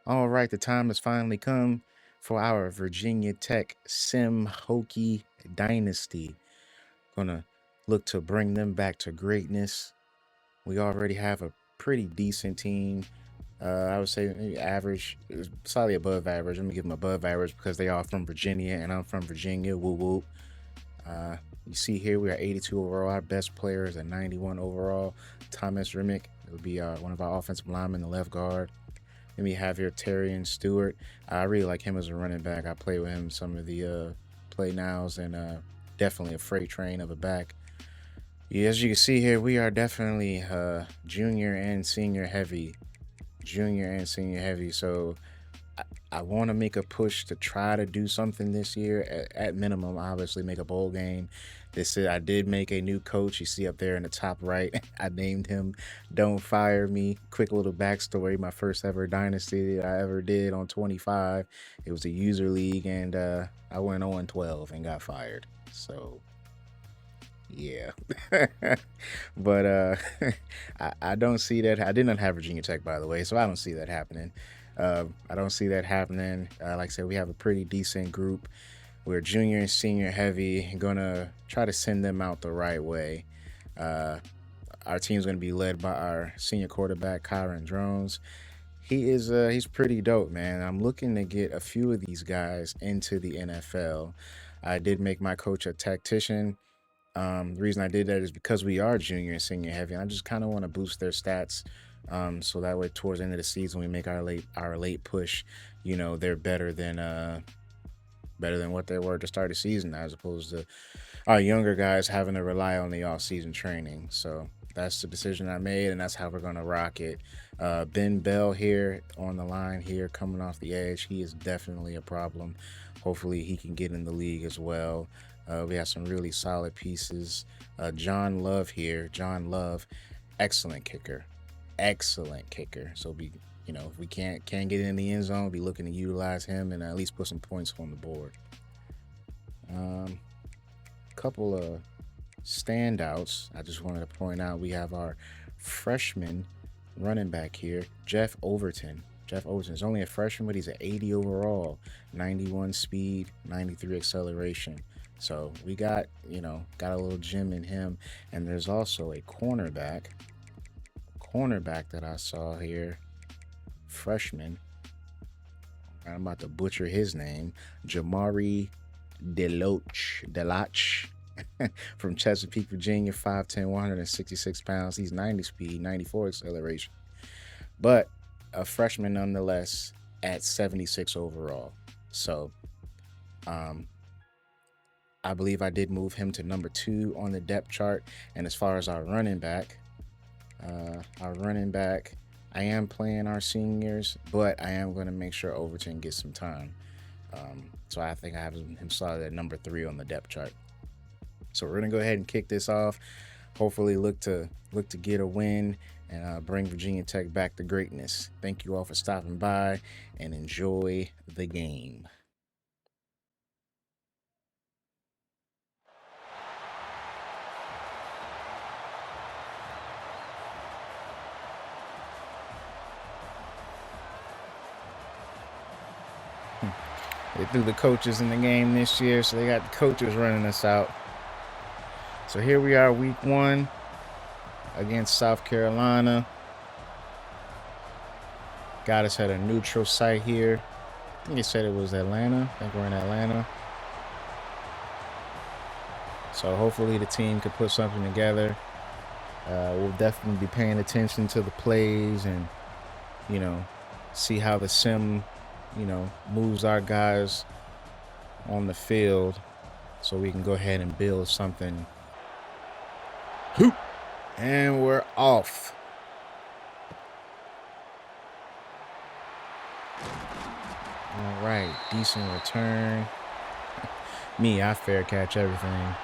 All right, the time has finally come for our Virginia Tech Sim Hokie Dynasty. Gonna look to bring them back to greatness. We already have a pretty decent team. I would say maybe average, slightly above average. Let me give them above average because they are from Virginia and I'm from Virginia. Woo woo. You see here we are 82 overall. Our best player is a 91 overall. Thomas Remick. It would be one of our offensive linemen, the left guard. Then we have here Tyrion Stewart. I really like him as a running back. I play with him some of the play nows and definitely a freight train of a back. Yeah, as you can see here, we are definitely junior and senior heavy. Junior and senior heavy. So I want to make a push to try to do something this year. At minimum, obviously make a bowl game. I did make a new coach. You see up there in the top right. I named him Don't Fire Me. Quick little backstory. My first ever dynasty that I ever did on 25. It was a user league, and I went 0-12 and got fired. So yeah. But I don't see that. I did not have Virginia Tech, by the way, so I don't see that happening. I don't see that happening. Like I said, we have a pretty decent group. We're junior and senior heavy. Gonna try to send them out the right way. Our team's gonna be led by our senior quarterback, Kyron Drones. He's pretty dope, man. I'm looking to get a few of these guys into the NFL. I did make my coach a tactician. The reason I did that is because we are junior and senior heavy, and I just kind of want to boost their stats. So that way, towards the end of the season, we make our late push. You know, they're better than what they were to start the season, as opposed to our younger guys having to rely on the off-season training. So that's the decision I made, and that's how we're gonna rock it. Ben Bell here on the line here, coming off the edge. He is definitely a problem. Hopefully, he can get in the league as well. We have some really solid pieces. John Love here. John Love, excellent kicker. Excellent kicker. So if we can't get in the end zone, be looking to utilize him and at least put some points on the board. Couple of standouts. I just wanted to point out we have our freshman running back here, Jeff Overton. Jeff Overton is only a freshman, but he's an 80 overall, 91 speed, 93 acceleration. So we got a little gem in him. And there's also a cornerback that I saw here, freshman. I'm about to butcher his name, Jamari Deloach from Chesapeake, Virginia, 5'10", 166 pounds. He's 90 speed, 94 acceleration, but a freshman nonetheless at 76 overall. So I believe I did move him to number 2 on the depth chart. And as far as our running back, I am playing our seniors, but I am going to make sure Overton gets some time. So I think I have him slotted at number 3 on the depth chart. So we're going to go ahead and kick this off. Hopefully look to get a win and bring Virginia Tech back to greatness. Thank you all for stopping by and enjoy the game. They threw the coaches in the game this year, so they got the coaches running us out. So here we are, week 1 against South Carolina. Got us at a neutral site here. I think they said it was Atlanta. I think we're in Atlanta. So hopefully the team could put something together. We'll definitely be paying attention to the plays and, see how the sim moves our guys on the field so we can go ahead and build something. Hoop! And we're off. All right, decent return. I fair catch everything.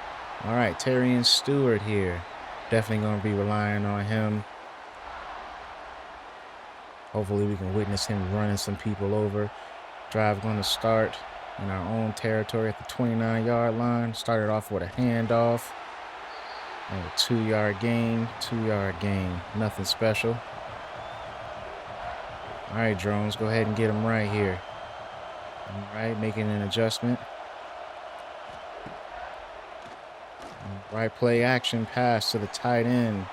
All right, Tyrion Stewart here. Definitely going to be relying on him. Hopefully we can witness him running some people over. Drive going to start in our own territory at the 29-yard line. Started off with a handoff and a 2-yard gain. 2-yard gain. Nothing special. All right, Drones, go ahead and get him right here. All right, making an adjustment. All right, play action pass to the tight end.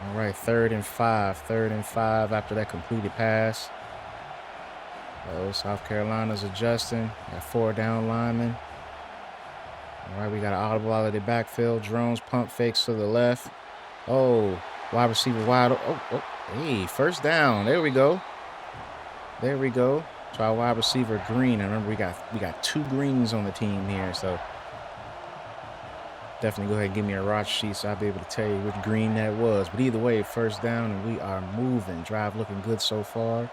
All right, 3rd and 5. 3rd and 5 after that completed pass. Oh, South Carolina's adjusting. Got 4 down linemen. All right, we got an audible out of the backfield. Drones pump fakes to the left. Oh, wide receiver wide. Oh, hey, 1st down. There we go. There we go. So our wide receiver Green. I remember we got 2 greens on the team here, so definitely go ahead and give me a roster sheet so I'll be able to tell you which green that was. But either way, 1st down, and we are moving. Drive looking good so far.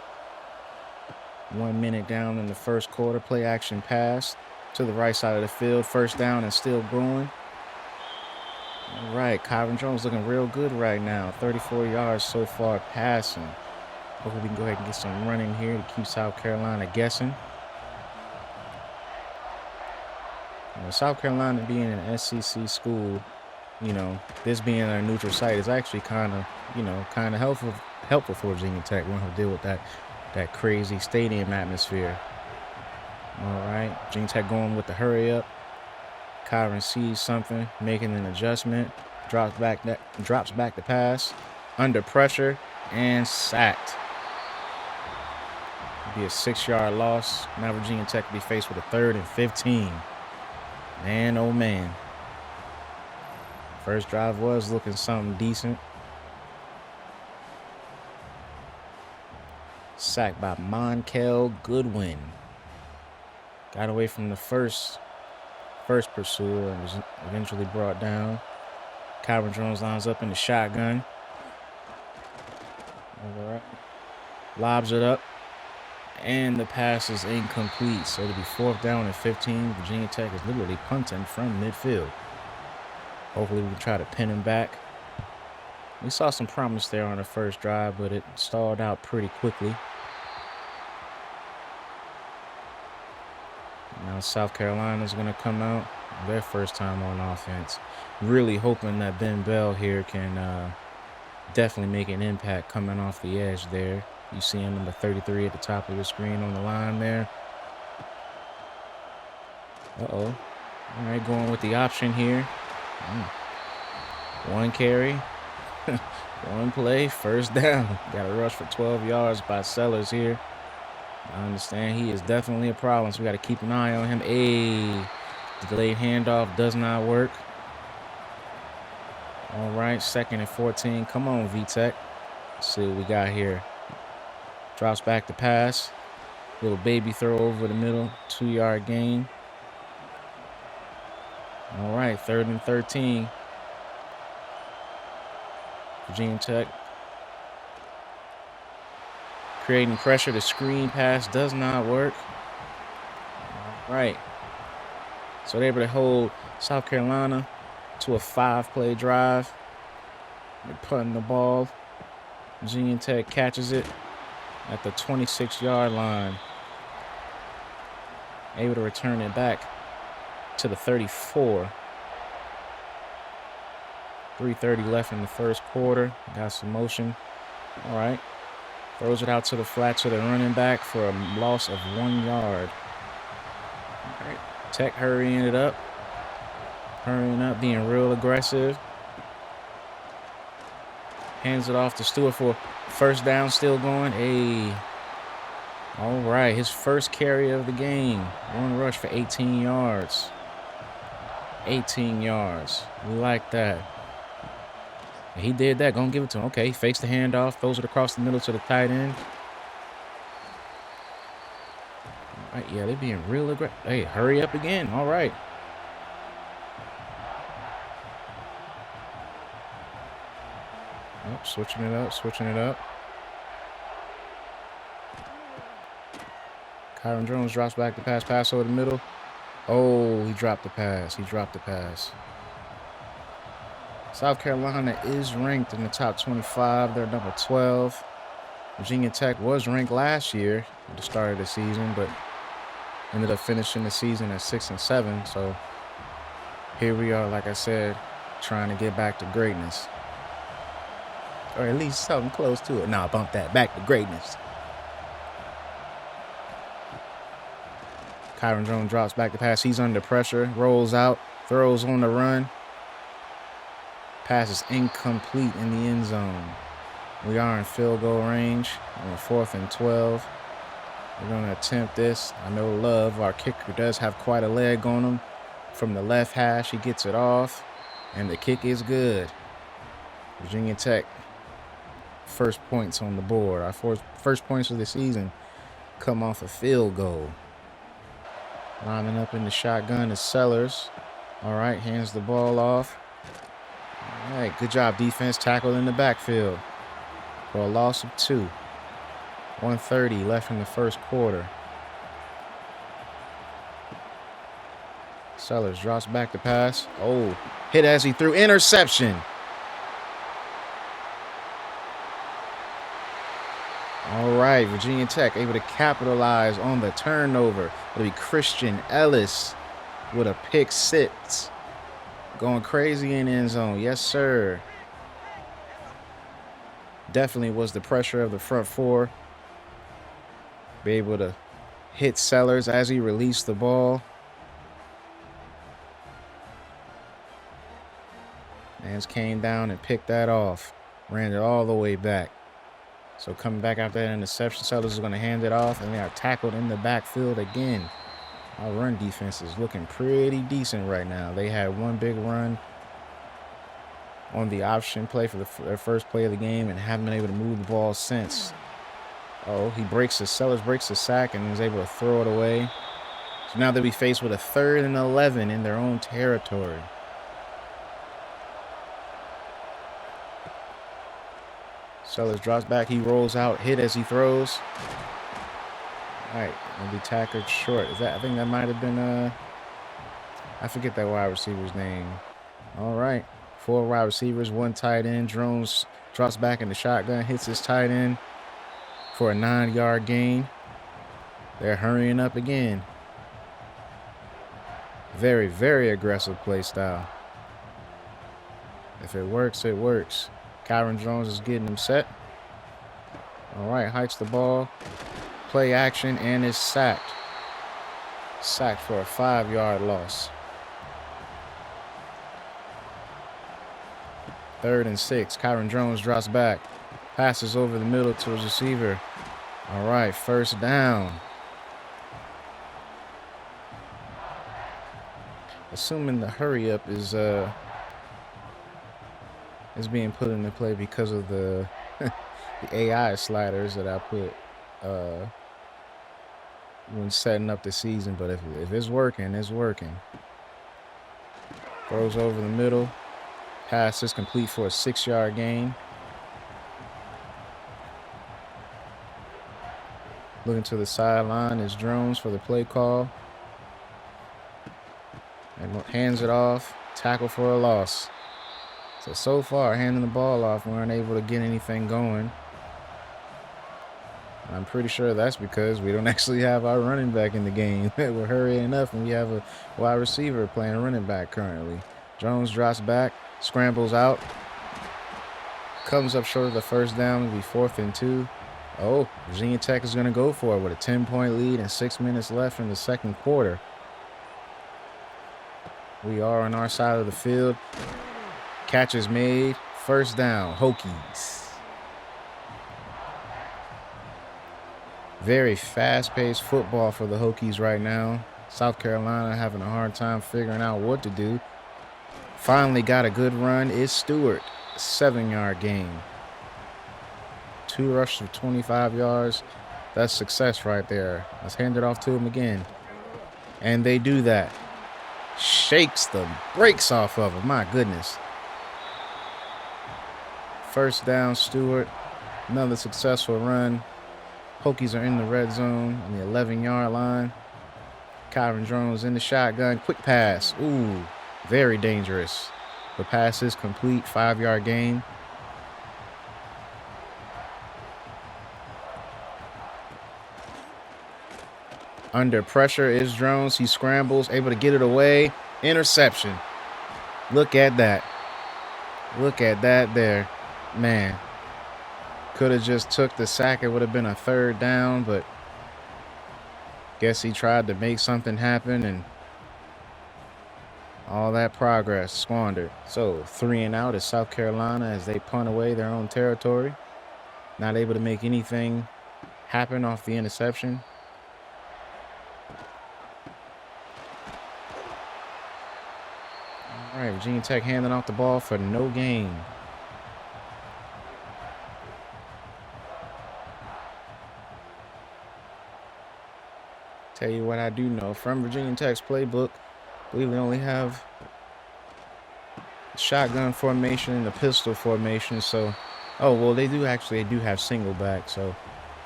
1 minute down in the 1st quarter. Play action pass to the right side of the field. 1st down and still going. All right, Kyron Drones looking real good right now. 34 yards so far passing. Hopefully we can go ahead and get some running here to keep South Carolina guessing. South Carolina being an SEC school, this being a neutral site is actually kind of helpful for Virginia Tech. We don't have to deal with that crazy stadium atmosphere. All right, Virginia Tech going with the hurry up. Kyron sees something, making an adjustment, drops back the pass, under pressure, and sacked. It'll be a 6-yard loss. Now Virginia Tech will be faced with a 3rd and 15. Man, oh man. 1st drive was looking something decent. Sacked by Monkel Goodwin. Got away from the first pursuer and was eventually brought down. Kyron Drones lines up in the shotgun. All right. Lobs it up. And the pass is incomplete. So it'll be 4th down and 15. Virginia Tech is literally punting from midfield. Hopefully we can try to pin him back. We saw some promise there on the 1st drive, but it stalled out pretty quickly. Now South Carolina's going to come out. Their 1st time on offense. Really hoping that Ben Bell here can definitely make an impact coming off the edge there. You see him number 33 at the top of your screen on the line there. Uh-oh. All right, going with the option here. 1 carry. 1 play, 1st down. Got a rush for 12 yards by Sellers here. I understand he is definitely a problem, so we got to keep an eye on him. The delayed handoff does not work. All right, 2nd and 14. Come on, VTech. Let's see what we got here. Drops back the pass. Little baby throw over the middle. 2-yard gain. All right, 3rd and 13. Virginia Tech creating pressure. The screen pass does not work. All right. So they're able to hold South Carolina to a 5-play drive. They're punting the ball. Virginia Tech catches it at the 26-yard line. Able to return it back to the 34. 3:30 left in the 1st quarter. Got some motion. All right. Throws it out to the flat to the running back for a loss of 1 yard. All right. Tech hurrying up, being real aggressive. Hands it off to Stewart for 1st down, still going. All right, his 1st carry of the game. 1 rush for 18 yards. 18 yards. We like that. He did that. Gonna give it to him. Okay, fakes the handoff. Throws it across the middle to the tight end. All right, yeah, they're being real aggressive. Hey, hurry up again. All right. Oh, switching it up. Kyron Drones drops back the pass over the middle. Oh, he dropped the pass. South Carolina is ranked in the top 25. They're number 12. Virginia Tech was ranked last year at the start of the season, but ended up finishing the season at 6 and 7. So here we are, like I said, trying to get back to greatness. Or at least something close to it. Nah, bump that back to greatness. Kyron Drones drops back to pass. He's under pressure. Rolls out. Throws on the run. Pass is incomplete in the end zone. We are in field goal range on 4th and 12. We're going to attempt this. I know Love, our kicker, does have quite a leg on him. From the left hash, he gets it off. And the kick is good. Virginia Tech, first points on the board. Our first points of the season come off a field goal. Lining up in the shotgun is Sellers. All right, hands the ball off. All right, good job, defense. Tackled in the backfield for a loss of 2. 1:30 left in the first quarter. Sellers drops back to pass. Oh, hit as he threw. Interception. All right, Virginia Tech able to capitalize on the turnover. It'll be Christian Ellis with a pick 6. Going crazy in the end zone. Yes, sir. Definitely was the pressure of the front 4. Be able to hit Sellers as he released the ball. Mans came down and picked that off. Ran it all the way back. So coming back after that interception, Sellers is going to hand it off, and they are tackled in the backfield again. Our run defense is looking pretty decent right now. They had one big run on the option play for their first play of the game and haven't been able to move the ball since. Oh, Sellers breaks the sack and is able to throw it away. So now they'll be faced with a 3rd and 11 in their own territory. Sellers drops back. He rolls out. Hit as he throws. All right. Will be tackled short. I think that might have been, I forget that wide receiver's name. All right. 4 wide receivers, 1 tight end. Drones drops back in the shotgun. Hits his tight end for a 9-yard gain. They're hurrying up again. Very, very aggressive play style. If it works, it works. Kyron Drones is getting him set. All right, hikes the ball. Play action and is sacked. Sacked for a 5-yard loss. 3rd and 6. Kyron Drones drops back. Passes over the middle to his receiver. All right, first down. Assuming the hurry up is being put into play because of the the AI sliders that I put when setting up the season. But if it's working, it's working. Throws over the middle. Pass is complete for a 6-yard gain. Looking to the sideline is Drones for the play call. And hands it off. Tackle for a loss. So far, handing the ball off, we aren't able to get anything going. I'm pretty sure that's because we don't actually have our running back in the game. We're hurrying up, and we have a wide receiver playing running back currently. Drones drops back, scrambles out, comes up short of the first down. It'll be 4th and 2. Oh, Virginia Tech is going to go for it with a 10-point lead and 6 minutes left in the second quarter. We are on our side of the field. Catch is made. First down, Hokies. Very fast-paced football for the Hokies right now. South Carolina having a hard time figuring out what to do. Finally got a good run is Stewart. 7-yard gain. 2 rushes for 25 yards. That's success right there. Let's hand it off to him again. And they do that. Shakes the brakes off of him. My goodness. First down, Stewart. Another successful run. Hokies are in the red zone on the 11-yard line. Kyron Drones in the shotgun. Quick pass. Ooh, very dangerous. The pass is complete. 5-yard gain. Under pressure is Drones. He scrambles, able to get it away. Interception. Look at that. Look at that there. Man, Could have just took the sack. It would have been a 3rd down, but guess he tried to make something happen, and all that progress squandered. So 3 and out is South Carolina as they punt away their own territory. Not able to make anything happen off the interception. All right, Virginia Tech handing off the ball for no gain. Tell you what I do know from Virginia Tech's playbook, I believe they only have shotgun formation and the pistol formation. So, oh, well, they do have single back. So,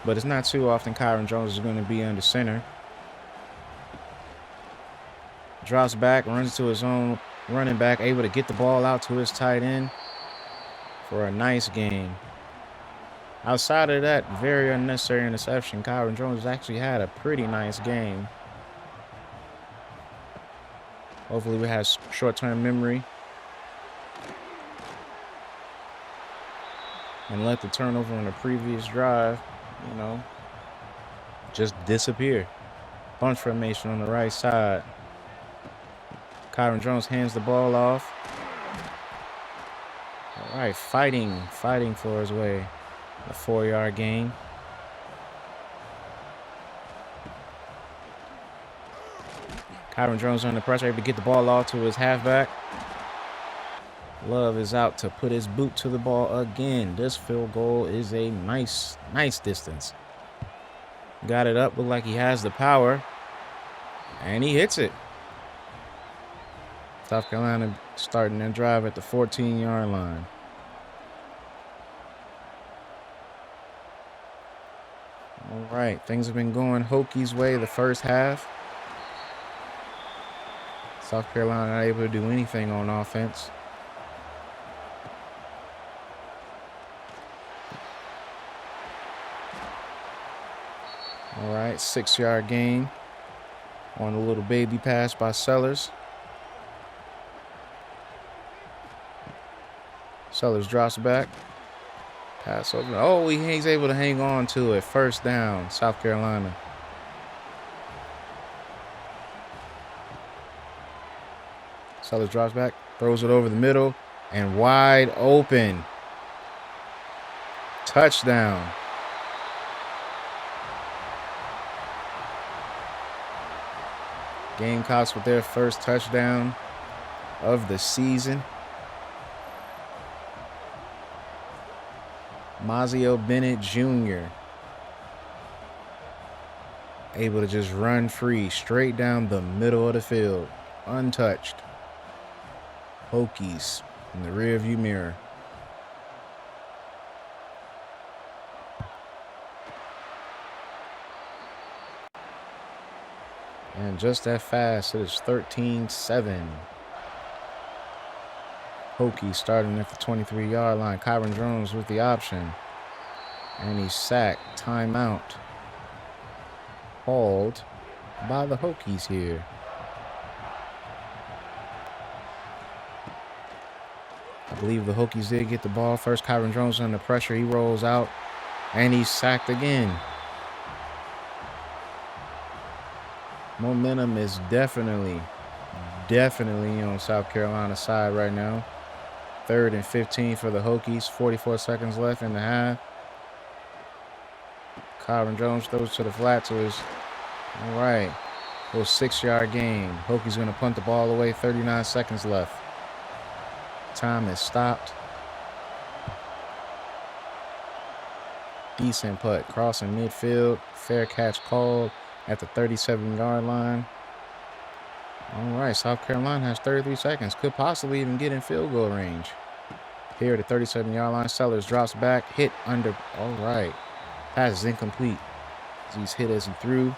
but it's not too often Kyron Drones is going to be under center. Drops back, runs to his own running back, able to get the ball out to his tight end for a nice game. Outside of that very unnecessary interception, Kyron Drones actually had a pretty nice game. Hopefully we have short-term memory and let the turnover on the previous drive, just disappear. Bunch formation on the right side. Kyron Drones hands the ball off. All right, fighting for his way. A 4-yard gain. Kyron Drones under pressure, able to get the ball off to his halfback. Love is out to put his boot to the ball again. This field goal is a nice distance. Got it up, look like he has the power. And he hits it. South Carolina starting their drive at the 14-yard line. All right, things have been going Hokies' way the first half. South Carolina not able to do anything on offense. All right, 6-yard gain on a little baby pass by Sellers. Sellers drops back. Pass over. Oh, he's able to hang on to it. 1st down, South Carolina. Sellers drops back, throws it over the middle, and wide open. Touchdown. Gamecocks with their first touchdown of the season. Mazio Bennett Jr. able to just run free straight down the middle of the field, untouched. Hokies in the rearview mirror. And just that fast, it is 13-7. Hokies starting at the 23-yard line. Kyron Drones with the option. And he's sacked. Timeout. Called by the Hokies here. I believe the Hokies did get the ball first. Kyron Drones under pressure. He rolls out. And he's sacked again. Momentum is definitely on South Carolina's side right now. 3rd and 15 for the Hokies. 44 seconds left in the half. Kyron Drones throws to the flat to his. All right. Little 6-yard gain. Hokies going to punt the ball away. 39 seconds left. Time has stopped. Decent putt. Crossing midfield. Fair catch called at the 37-yard line. All right, South Carolina has 33 seconds. Could possibly even get in field goal range. Here at the 37-yard line, Sellers drops back, hit under. All right. Pass is incomplete. He's hit as he threw.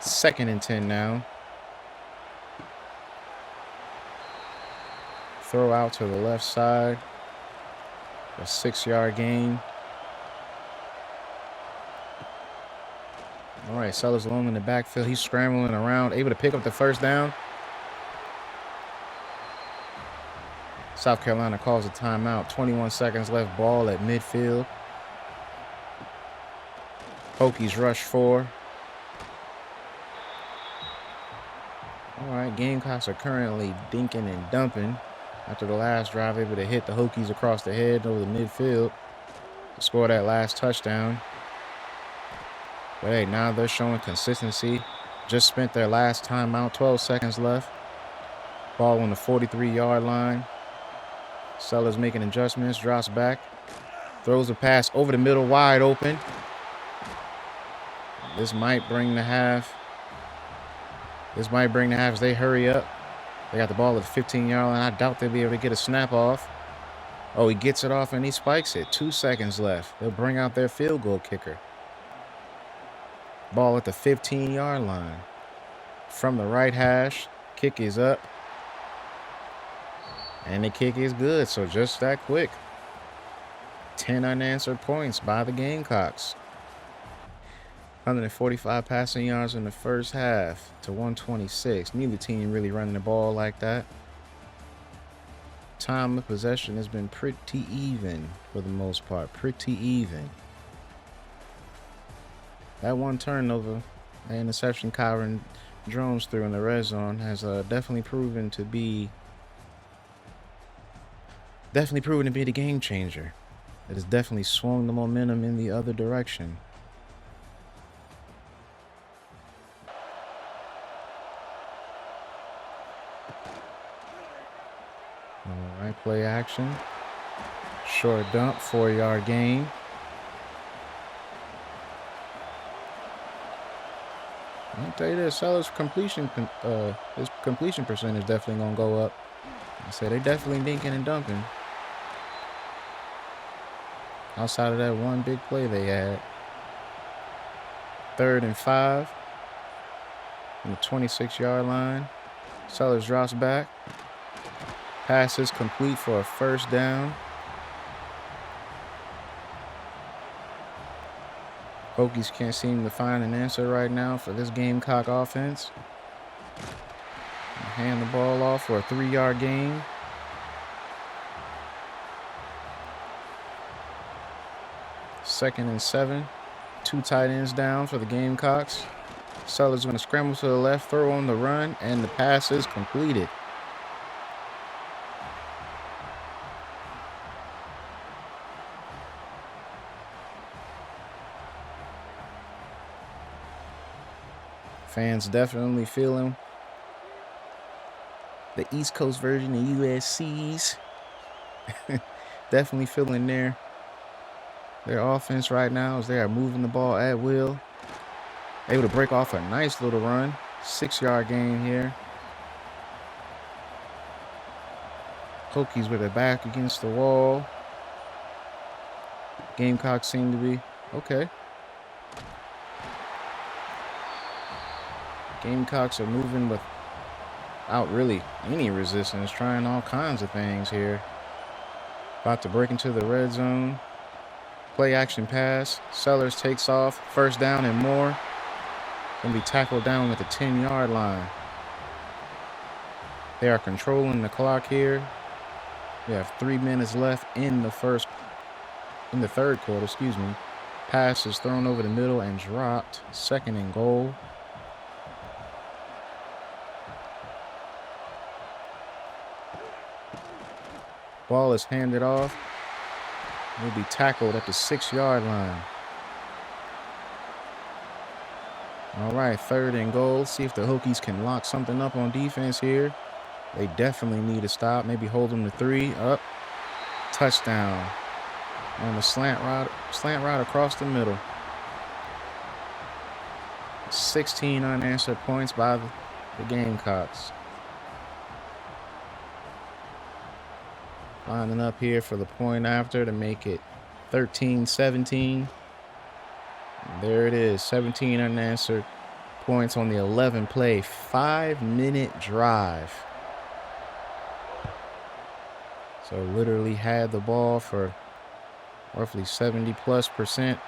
2nd and 10 now. Throw out to the left side. A 6-yard gain. All right, Sellers alone in the backfield. He's scrambling around, able to pick up the 1st down. South Carolina calls a timeout. 21 seconds left. Ball at midfield. Hokies rush 4. All right, Gamecocks are currently dinking and dumping after the last drive, able to hit the Hokies across the head over the midfield to score that last touchdown. But hey, now they're showing consistency. Just spent their last timeout, 12 seconds left. Ball on the 43-yard line. Sellers making adjustments, drops back, throws a pass over the middle, wide open. This might bring the half. As they hurry up. They got the ball at the 15-yard line. I doubt they'll be able to get a snap off. Oh, he gets it off and he spikes it. 2 seconds left. They'll bring out their field goal kicker. Ball at the 15-yard line. From the right hash, kick is up. And the kick is good, so just that quick. 10 unanswered points by the Gamecocks. 145 passing yards in the first half to 126. Neither team really running the ball like that. Time of possession has been pretty even for the most part. Pretty even. That one turnover, that interception Kyron Drones threw in the red zone has definitely proven to be the game changer. It has definitely swung the momentum in the other direction. All right, play action. Short dump, 4-yard gain. I'll tell you this, Sellers' his completion percentage definitely gonna go up. I say they definitely dinking and dumping. Outside of that one big play they had. 3rd and 5. On the 26-yard line. Sellers drops back. Passes complete for a first down. Hokies can't seem to find an answer right now for this Gamecock offense. Hand the ball off for a 3-yard gain. Second and 7. 2 tight ends down for the Gamecocks. Sellers going to scramble to the left, throw on the run, and the pass is completed. Fans definitely feeling the East Coast version of USC's. Definitely feeling their offense right now as they are moving the ball at will. Able to break off a nice little run. 6-yard gain here. Hokies with their back against the wall. Gamecocks seem to be okay. Gamecocks are moving without really any resistance, trying all kinds of things here. About to break into the red zone. Play action pass. Sellers takes off. First down and more. Gonna be tackled down at the 10-yard line. They are controlling the clock here. We have 3 minutes left in the third quarter, Pass is thrown over the middle and dropped. 2nd and goal. Ball is handed off. Will be tackled at the 6-yard line. All right, 3rd and goal. See if the Hokies can lock something up on defense here. They definitely need to stop. Maybe hold them to 3. Up. Touchdown. On the slant route across the middle. 16 unanswered points by the Gamecocks. Lining up here for the point after to make it 13-17. There it is, 17 unanswered points on the 11-play, 5-minute drive. So literally had the ball for roughly 70+%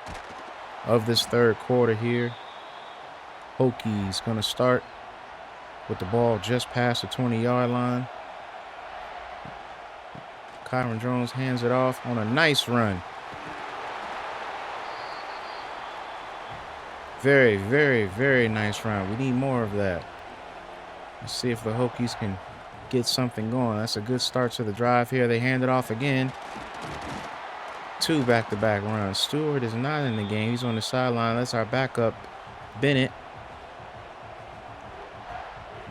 of this third quarter here. Hokies going to start with the ball just past the 20-yard line. Kyron Drones hands it off on a nice run. Very, very, very nice run. We need more of that. Let's see if the Hokies can get something going. That's a good start to the drive here. They hand it off again. 2 back-to-back runs. Stewart is not in the game. He's on the sideline. That's our backup, Bennett.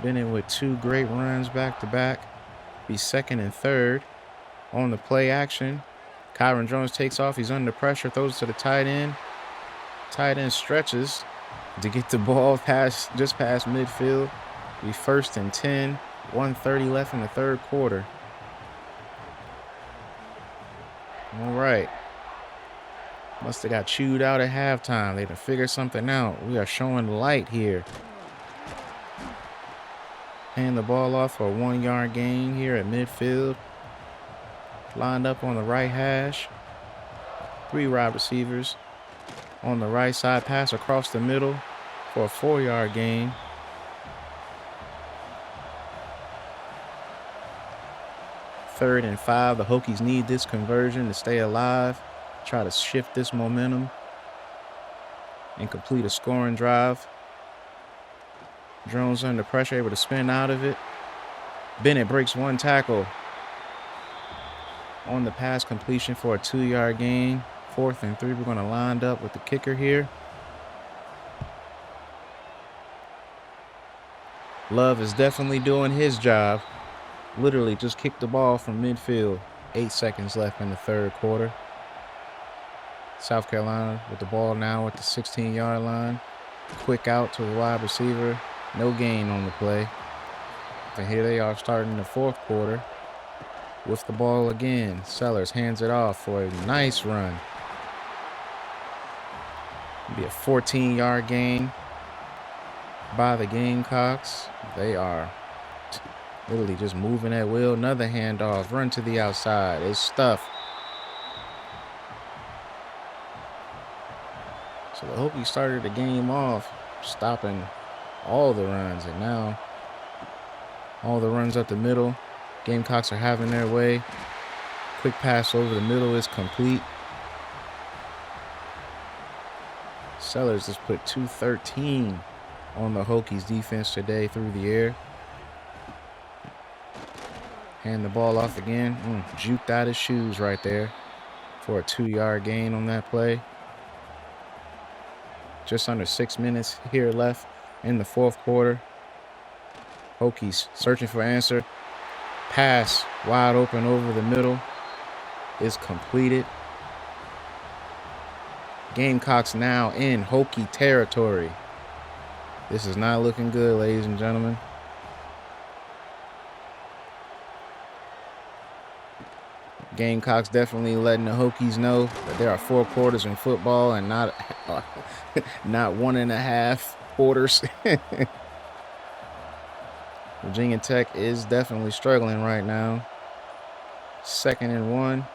Bennett with 2 great runs back-to-back. Be second and third on the play action. Kyron Drones takes off. He's under pressure. Throws it to the tight end. Tight end stretches to get the ball just past midfield. Be 1st and 10. 1:30 left in the third quarter. All right. Must have got chewed out at halftime. They had to figure something out. We are showing light here. Hand the ball off for a 1-yard gain here at midfield. Lined up on the right hash. 3 wide receivers on the right side. Pass across the middle for a 4-yard gain. Third and 5. The Hokies need this conversion to stay alive. Try to shift this momentum and complete a scoring drive. Drones under pressure, able to spin out of it. Bennett breaks 1 tackle on the pass completion for a 2-yard gain. 4th and 3. We're going to line up with the kicker here. Love is definitely doing his job. Literally just kicked the ball from midfield. 8 seconds left in the third quarter. South Carolina with the ball now at the 16-yard line. Quick out to the wide receiver. No gain on the play. And here they are starting the fourth quarter with the ball again. Sellers hands it off for a nice run. It'll be a 14-yard gain by the Gamecocks. They are literally just moving at will. Another handoff. Run to the outside. It's stuffed. So the Hokies started the game off stopping all the runs, and now all the runs up the middle. Gamecocks are having their way. Quick pass over the middle is complete. Sellers just put 213 on the Hokies defense today through the air. Hand the ball off again. Juked out his shoes right there for a 2-yard gain on that play. Just under 6 minutes here left in the fourth quarter. Hokies searching for answer. Pass wide open over the middle is completed. Gamecocks now in Hokie territory. This is not looking good, ladies and gentlemen. Gamecocks definitely letting the Hokies know that there are 4 quarters in football and not 1.5 quarters. Virginia Tech is definitely struggling right now. 2nd and 1.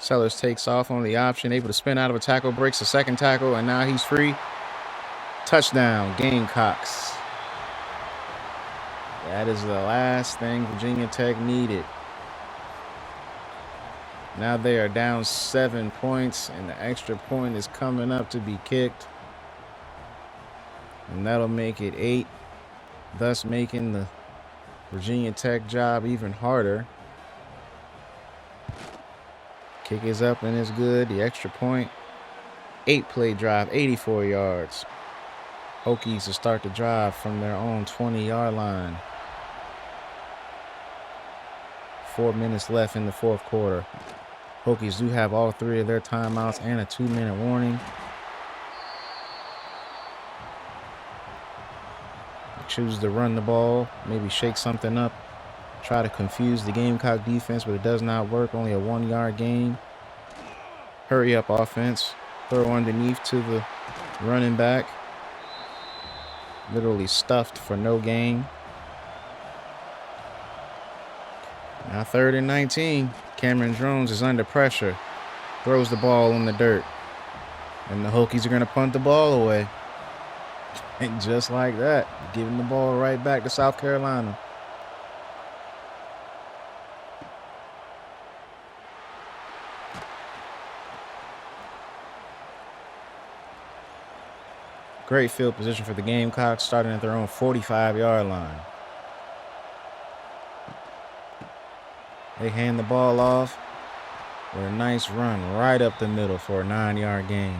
Sellers takes off on the option, able to spin out of a tackle, breaks the 2nd tackle, and now he's free. Touchdown, Gamecocks. That is the last thing Virginia Tech needed. Now they are down 7 points, and the extra point is coming up to be kicked. And that'll make it 8, thus making the Virginia Tech job even harder. Kick is up and it's good. The extra point. 8-play drive, 84 yards. Hokies to start the drive from their own 20-yard line. 4 minutes left in the fourth quarter. Hokies do have all 3 of their timeouts and a 2-minute warning. They choose to run the ball, maybe shake something up, try to confuse the Gamecock defense, but it does not work. Only a 1-yard gain. Hurry up offense. Throw underneath to the running back. Literally stuffed for no gain. Now 3rd and 19. Kyron Drones is under pressure. Throws the ball in the dirt. And the Hokies are going to punt the ball away. And just like that, giving the ball right back to South Carolina. Great field position for the Gamecocks, starting at their own 45-yard line. They hand the ball off with a nice run right up the middle for a 9-yard gain.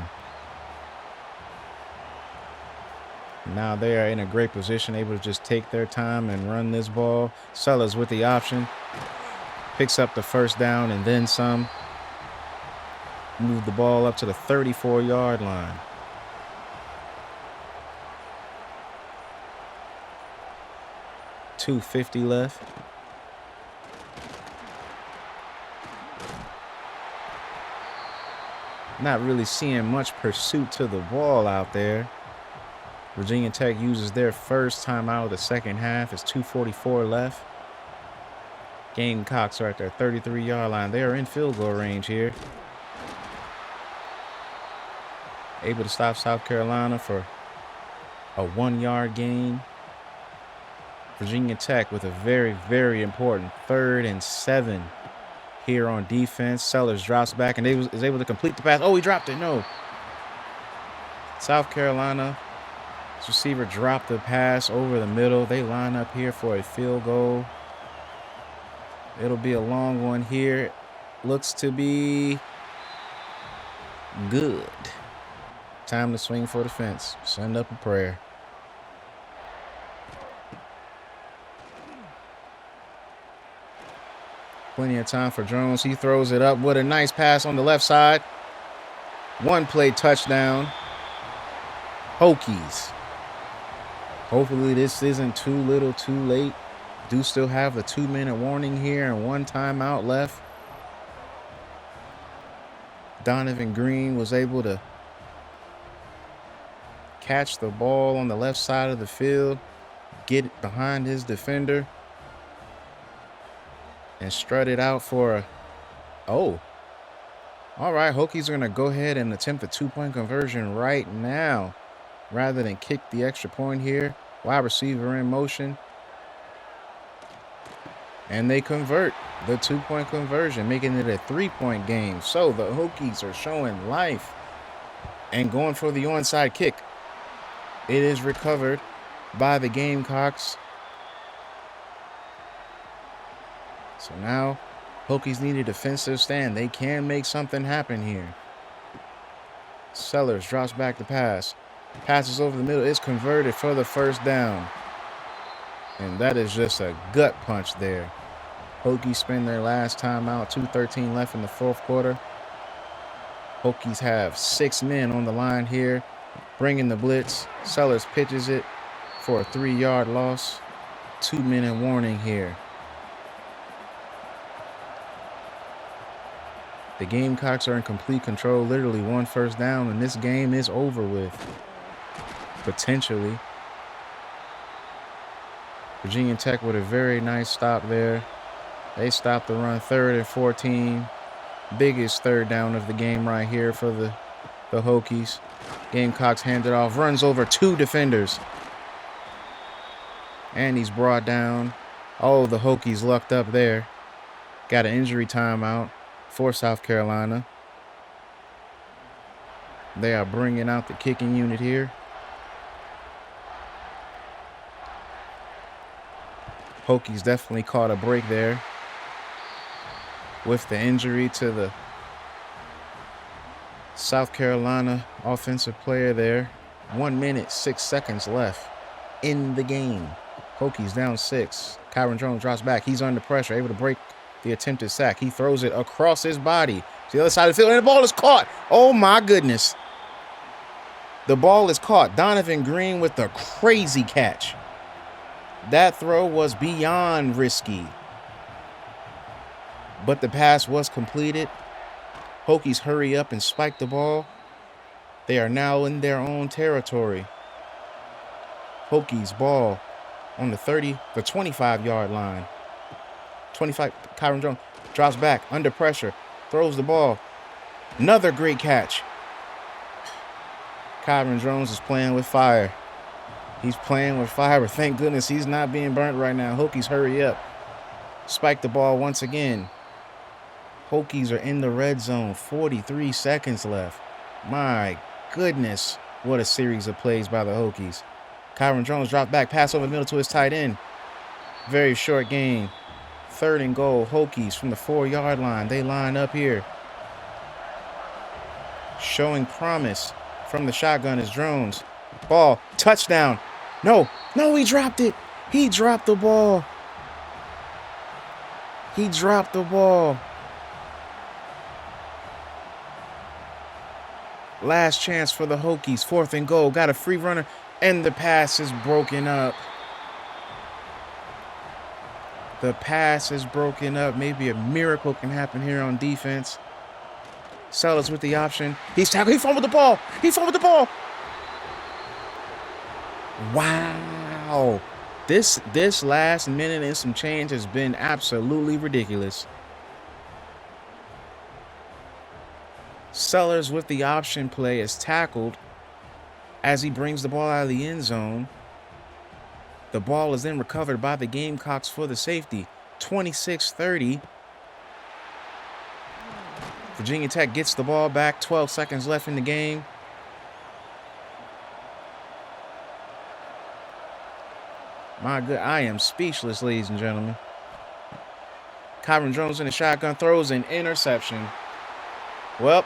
Now they are in a great position, able to just take their time and run this ball. Sellers with the option. Picks up the first down and then some. Move the ball up to the 34-yard line. .250 left. Not really seeing much pursuit to the ball out there. Virginia Tech uses their first timeout of the second half. It's 2:44 left. Gamecocks are at their 33-yard line. They are in field goal range here. Able to stop South Carolina for a 1-yard gain. Virginia Tech with a very, very important 3rd and 7 here on defense. Sellers drops back and is able to complete the pass. Oh, he dropped it. No. South Carolina receiver dropped the pass over the middle. They line up here for a field goal. It'll be a long one here. Looks to be good. Time to swing for the fence. Send up a prayer. Plenty of time for Drones. He throws it up with a nice pass on the left side. One play touchdown. Hokies. Hopefully this isn't too little too late. Do still have the 2-minute warning here and 1 timeout left. Donovan Green was able to catch the ball on the left side of the field, get it behind his defender, and strut it out for a, oh. All right, Hokies are going to go ahead and attempt a 2-point conversion right now rather than kick the extra point here. Wide receiver in motion. And they convert the 2-point conversion, making it a 3-point game. So the Hokies are showing life and going for the onside kick. It is recovered by the Gamecocks. So now Hokies need a defensive stand. They can make something happen here. Sellers drops back the pass. Passes over the middle. It's converted for the first down. And that is just a gut punch there. Hokies spend their last timeout. 2:13 left in the fourth quarter. Hokies have 6 men on the line here. Bringing the blitz. Sellers pitches it for a 3-yard loss. 2-minute warning here. The Gamecocks are in complete control. Literally 1 first down, and this game is over with. Potentially. Virginia Tech with a very nice stop there. They stopped the run. 3rd and 14. Biggest 3rd down of the game right here for the Hokies. Gamecocks hand it off. Runs over 2 defenders. And he's brought down. Oh, the Hokies lucked up there. Got an injury timeout for South Carolina. They are bringing out the kicking unit here. Hokies definitely caught a break there with the injury to the South Carolina offensive player there. 1 minute, 6 seconds left in the game. Hokies down 6. Kyron Drones drops back. He's under pressure, able to break the attempted sack. He throws it across his body to the other side of the field, and the ball is caught. Oh, my goodness. The ball is caught. Donovan Green with the crazy catch. That throw was beyond risky. But the pass was completed. Hokies hurry up and spike the ball. They are now in their own territory. Hokies ball on the 25-yard line. 25, Kyron Drones drops back under pressure, throws the ball. Another great catch. Kyron Drones is playing with fire. He's playing with fire. Thank goodness he's not being burnt right now. Hokies hurry up. Spike the ball once again. Hokies are in the red zone. 43 seconds left. My goodness. What a series of plays by the Hokies. Kyron Drones dropped back, pass over the middle to his tight end. Very short gain. 3rd and goal. Hokies from the 4-yard line. They line up here. Showing promise from the shotgun is Drones. Ball. Touchdown. No, he dropped it. He dropped the ball. He dropped the ball. Last chance for the Hokies. 4th and goal. Got a free runner, and the pass is broken up. The pass is broken up. Maybe a miracle can happen here on defense. Sellers with the option. He's tackled. He fumbled the ball. Wow. This last minute and some change has been absolutely ridiculous. Sellers with the option play is tackled as he brings the ball out of the end zone. The ball is then recovered by the Gamecocks for the safety. 26-30. Virginia Tech gets the ball back. 12 seconds left in the game. My good, I am speechless, ladies and gentlemen. Kyron Drones in the shotgun, throws an interception. Well.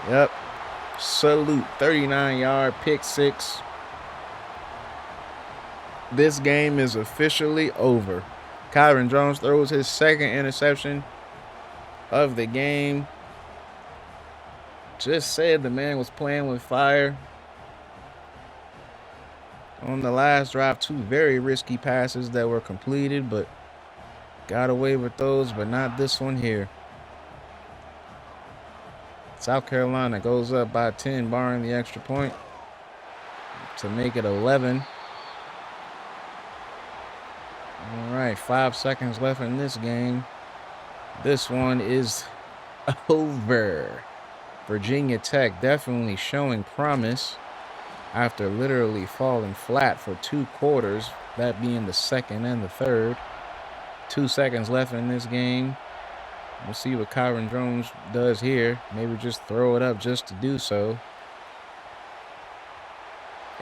Yep. Salute. 39-yard pick six. This game is officially over. Kyron Drones throws his 2nd interception of the game. Just said the man was playing with fire. On the last drive, 2 very risky passes that were completed, but got away with those, but not this one here. South Carolina goes up by 10, barring the extra point, to make it 11. All right, 5 seconds left in this game. This one is over. Virginia Tech definitely showing promise after literally falling flat for 2 quarters, that being the 2nd and the 3rd. 2 seconds left in this game. We'll see what Kyron Drones does here. Maybe just throw it up just to do so.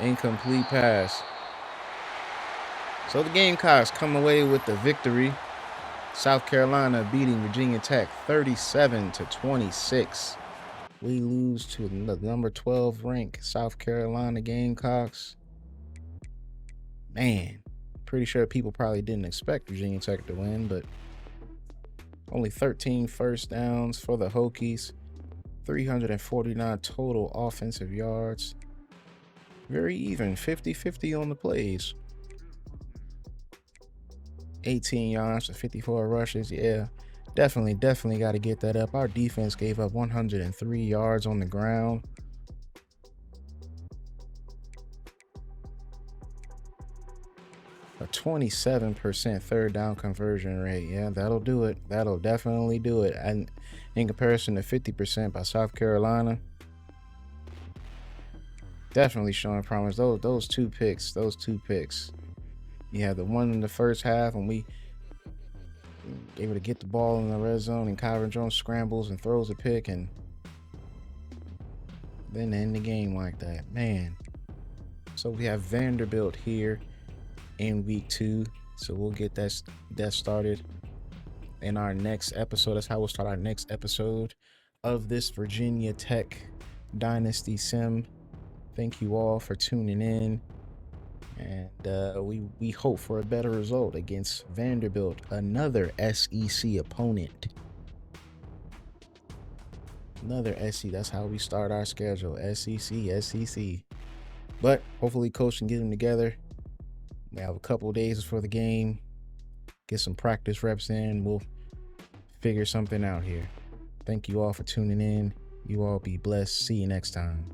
Incomplete pass. So the Gamecocks come away with the victory. South Carolina beating Virginia Tech 37-26. We lose to the number 12 ranked South Carolina Gamecocks. Man, pretty sure people probably didn't expect Virginia Tech to win, but only 13 first downs for the Hokies. 349 total offensive yards. Very even, 50-50 on the plays. 18 yards for 54 rushes. Yeah, definitely got to get that up. Our defense gave up 103 yards on the ground. A 27% 3rd down conversion rate. Yeah, that'll do it. That'll definitely do it. And in comparison to 50% by South Carolina, definitely showing promise. Those two picks. You had the one in the first half, and we able to get the ball in the red zone, and Kyron Drones scrambles and throws a pick, and then end the game like that. Man. So we have Vanderbilt here in week 2. So we'll get that started in our next episode. That's how we'll start our next episode of this Virginia Tech Dynasty Sim. Thank you all for tuning in. And we hope for a better result against Vanderbilt, another SEC opponent. Another SEC. That's how we start our schedule. SEC. But hopefully Coach can get them together. We have a couple of days before the game. Get some practice reps in. We'll figure something out here. Thank you all for tuning in. You all be blessed. See you next time.